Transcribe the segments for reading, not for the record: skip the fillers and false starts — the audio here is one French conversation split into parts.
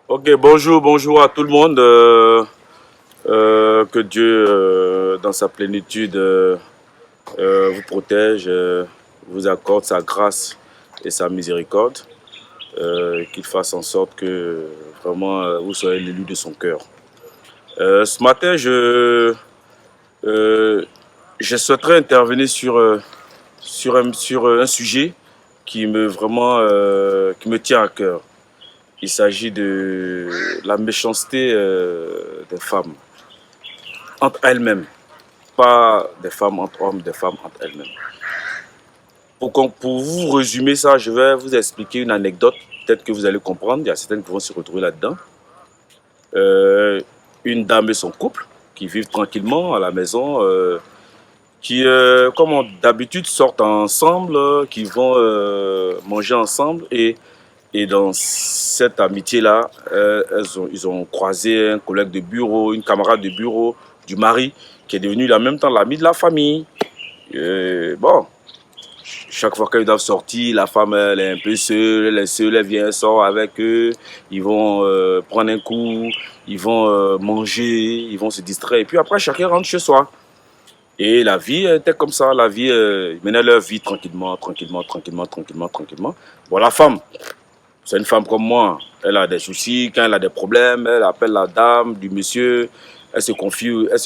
Ok, bonjour à tout le monde. Que Dieu, dans sa plénitude, vous protège, vous accorde sa grâce et sa miséricorde, qu'il fasse en sorte que vraiment vous soyez l'élu de son cœur. Ce matin, euh, je souhaiterais intervenir sur un sujet qui me tient à cœur. Il s'agit de la méchanceté des femmes entre elles-mêmes, pas des femmes entre hommes, des femmes entre elles-mêmes. Pour vous résumer ça, je vais vous expliquer une anecdote, peut-être que vous allez comprendre, il y a certaines qui vont se retrouver là-dedans. Euh, une dame et son couple qui vivent tranquillement à la maison, comme d'habitude, sortent ensemble, qui vont manger ensemble et dans cette amitié-là, ils ont croisé un collègue de bureau, une camarade de bureau du mari, qui est devenu en même temps l'ami de la famille. Bon, chaque fois qu'ils doivent sortir, la femme elle est un peu seule, elle est seule, elle vient, elle sort avec eux, ils vont prendre un coup, ils vont manger, ils vont se distraire, et puis après chacun rentre chez soi. Et la vie était comme ça, la vie, ils menaient leur vie tranquillement. Bon, la femme, c'est une femme comme moi. Elle a des soucis, quand elle a des problèmes, elle appelle la dame du monsieur, elle se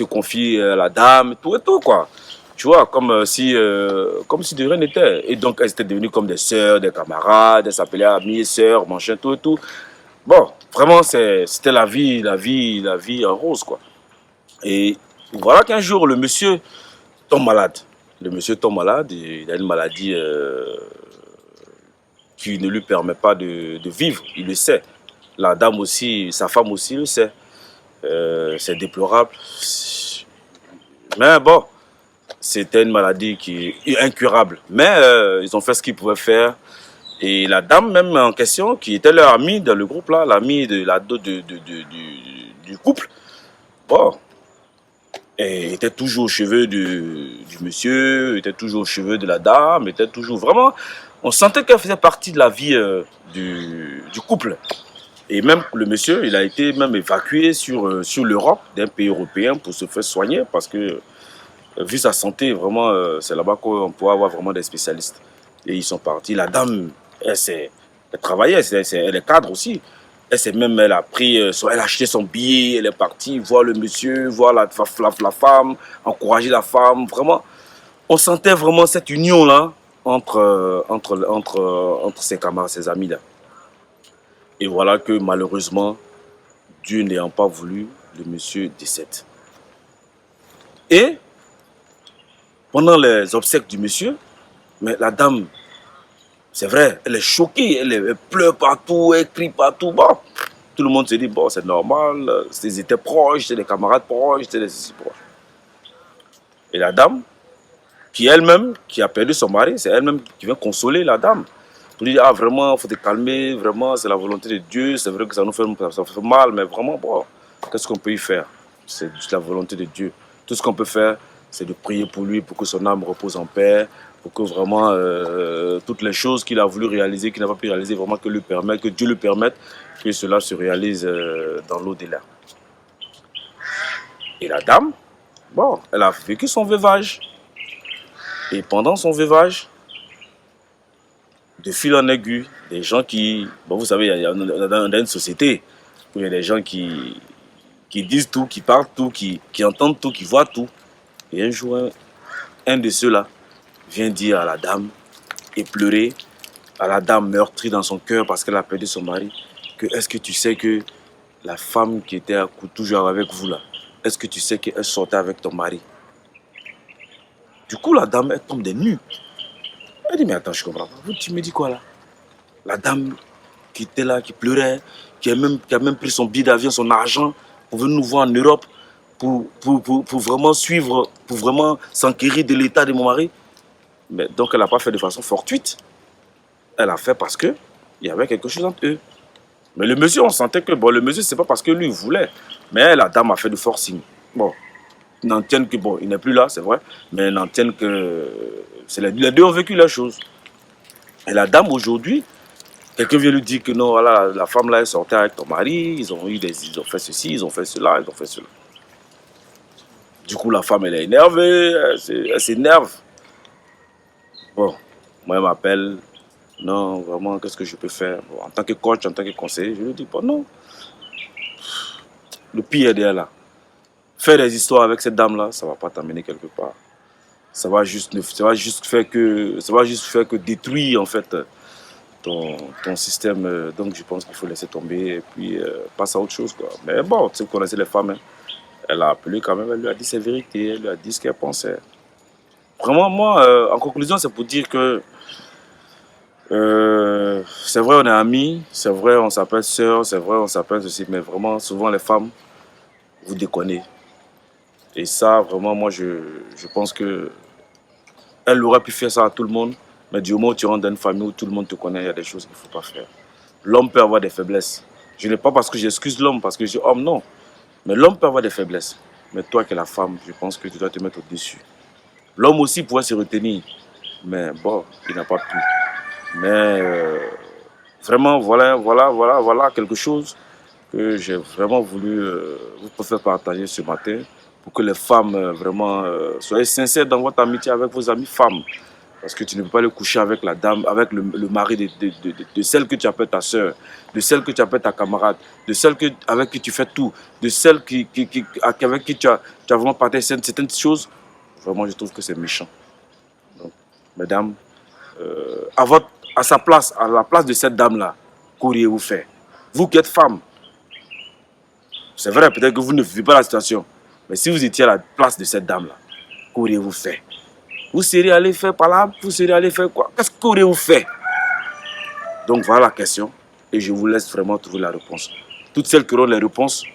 confie à la dame, tout et tout, quoi. Tu vois, comme si de rien n'était. Et donc, elles étaient devenues comme des sœurs, des camarades, elles s'appelaient amies, sœurs, machin, tout et tout. Bon, vraiment, c'était la vie en rose, quoi. Et voilà qu'un jour, le monsieur tombe malade. Le monsieur tombe malade, et il a une maladie qui ne lui permet pas de vivre, il le sait. La dame aussi, sa femme aussi le sait. C'est déplorable. Mais bon, c'était une maladie qui est incurable. Mais ils ont fait ce qu'ils pouvaient faire. Et la dame même en question, qui était leur amie dans le groupe là, l'amie du couple, bon, et était toujours aux cheveux du monsieur, était toujours aux cheveux de la dame, était toujours vraiment. On sentait qu'elle faisait partie de la vie du couple. Et même le monsieur, il a été même évacué sur l'Europe, d'un pays européen, pour se faire soigner, parce que, vu sa santé, vraiment, c'est là-bas qu'on peut avoir vraiment des spécialistes. Et ils sont partis. La dame, elle travaillait, elle est cadre aussi. Elle a pris, elle a acheté son billet, elle est partie voir le monsieur, voir la femme, encourager la femme. Vraiment, on sentait vraiment cette union-là entre ses camarades, ses amis-là. Et voilà que malheureusement, Dieu n'ayant pas voulu, le monsieur décède. Et pendant les obsèques du monsieur, mais la dame, c'est vrai, elle est choquée, elle pleure partout, elle crie partout. Bon, tout le monde se dit, bon, c'est normal, ils étaient proches, c'est des camarades proches, c'est des proches. Et la dame, qui a perdu son mari, c'est elle-même qui vient consoler la dame. Pour lui dire, ah vraiment, il faut te calmer, vraiment, c'est la volonté de Dieu, c'est vrai que ça fait mal, mais vraiment, bon, qu'est-ce qu'on peut y faire? C'est juste la volonté de Dieu. Tout ce qu'on peut faire, c'est de prier pour lui, pour que son âme repose en paix, pour que vraiment toutes les choses qu'il a voulu réaliser, qu'il n'a pas pu réaliser, vraiment que Dieu lui permette que cela se réalise dans l'au-delà. Et la dame, bon, elle a vécu son veuvage. Et pendant son veuvage, de fil en aiguille, des gens qui... Bon, vous savez, il y a dans une société où il y a des gens qui disent tout, qui parlent tout, qui entendent tout, qui voient tout. Et un jour, un de ceux-là vient dire à la dame, et pleurer, à la dame meurtrie dans son cœur parce qu'elle a perdu son mari, que est-ce que tu sais que la femme qui était toujours avec vous là, est-ce que tu sais qu'elle sortait avec ton mari? Du coup, la dame, elle tombe des nues. Elle dit, mais attends, je comprends pas. Tu me dis quoi là? La dame qui était là, qui pleurait, qui a même pris son billet d'avion, son argent, pour venir nous voir en Europe, pour vraiment suivre, pour vraiment s'enquérir de l'état de mon mari. Mais donc, elle n'a pas fait de façon fortuite. Elle a fait parce que il y avait quelque chose entre eux. Mais le monsieur, on sentait que, bon, le monsieur, c'est pas parce que lui, il voulait. Mais la dame a fait du forcing. Bon, n'en tiennent que, bon, il n'est plus là, c'est vrai, mais n'en tiennent que, les deux ont vécu la chose. Et la dame, aujourd'hui, Quelqu'un vient lui dire que non, voilà, la femme là, elle sortait avec ton mari, ils ont fait ceci, ils ont fait cela, ils ont fait cela. Du coup, la femme, elle est énervée, elle s'énerve. Bon, moi, elle m'appelle. Non, vraiment, qu'est-ce que je peux faire? Bon, en tant que coach, en tant que conseiller, je lui dis, bon, non, le pire est derrière là. Faire des histoires avec cette dame-là, ça ne va pas t'amener quelque part. Ça va juste faire que détruire, en fait, ton système. Donc, je pense qu'il faut laisser tomber et puis passer à autre chose, quoi. Mais bon, tu sais, vous connaissez les femmes, hein. Elle a appelé quand même, elle lui a dit ses vérités, elle lui a dit ce qu'elle pensait. Vraiment, moi, en conclusion, c'est pour dire que c'est vrai, on est amis, c'est vrai, on s'appelle sœurs, c'est vrai, on s'appelle ceci, mais vraiment, souvent, les femmes, vous déconnez. Et ça, vraiment, moi, je pense que elle aurait pu faire ça à tout le monde, mais du moment où tu rentres dans une famille où tout le monde te connaît, il y a des choses qu'il ne faut pas faire. L'homme peut avoir des faiblesses. Je n'ai pas parce que j'excuse l'homme, parce que je suis homme, non. Mais l'homme peut avoir des faiblesses. Mais toi qui es la femme, je pense que tu dois te mettre au-dessus. L'homme aussi pourrait se retenir, mais bon, il n'a pas pu. Mais vraiment, voilà quelque chose que j'ai vraiment voulu vous faire partager ce matin pour que les femmes vraiment soyez sincères dans votre amitié avec vos amies femmes. Parce que tu ne peux pas aller coucher avec la dame, avec le mari de celle que tu appelles ta soeur, de celle que tu appelles ta camarade, de celle avec qui tu fais tout, de celle avec qui tu as vraiment partagé certaines choses. Vraiment, je trouve que c'est méchant. Donc, mesdames, à sa place, à la place de cette dame-là, qu'auriez-vous fait? Vous qui êtes femme, c'est vrai, peut-être que vous ne vivez pas la situation, mais si vous étiez à la place de cette dame-là, qu'auriez-vous fait? Vous seriez allé faire par là, vous seriez allé faire quoi? Qu'est-ce qu'auriez-vous fait? Donc voilà la question, et je vous laisse vraiment trouver la réponse. Toutes celles qui auront les réponses,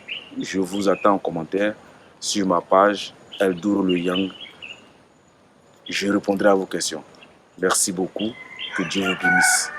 je vous attends en commentaire sur ma page Eldour Le Yang. Je répondrai à vos questions. Merci beaucoup. Que Dieu vous bénisse.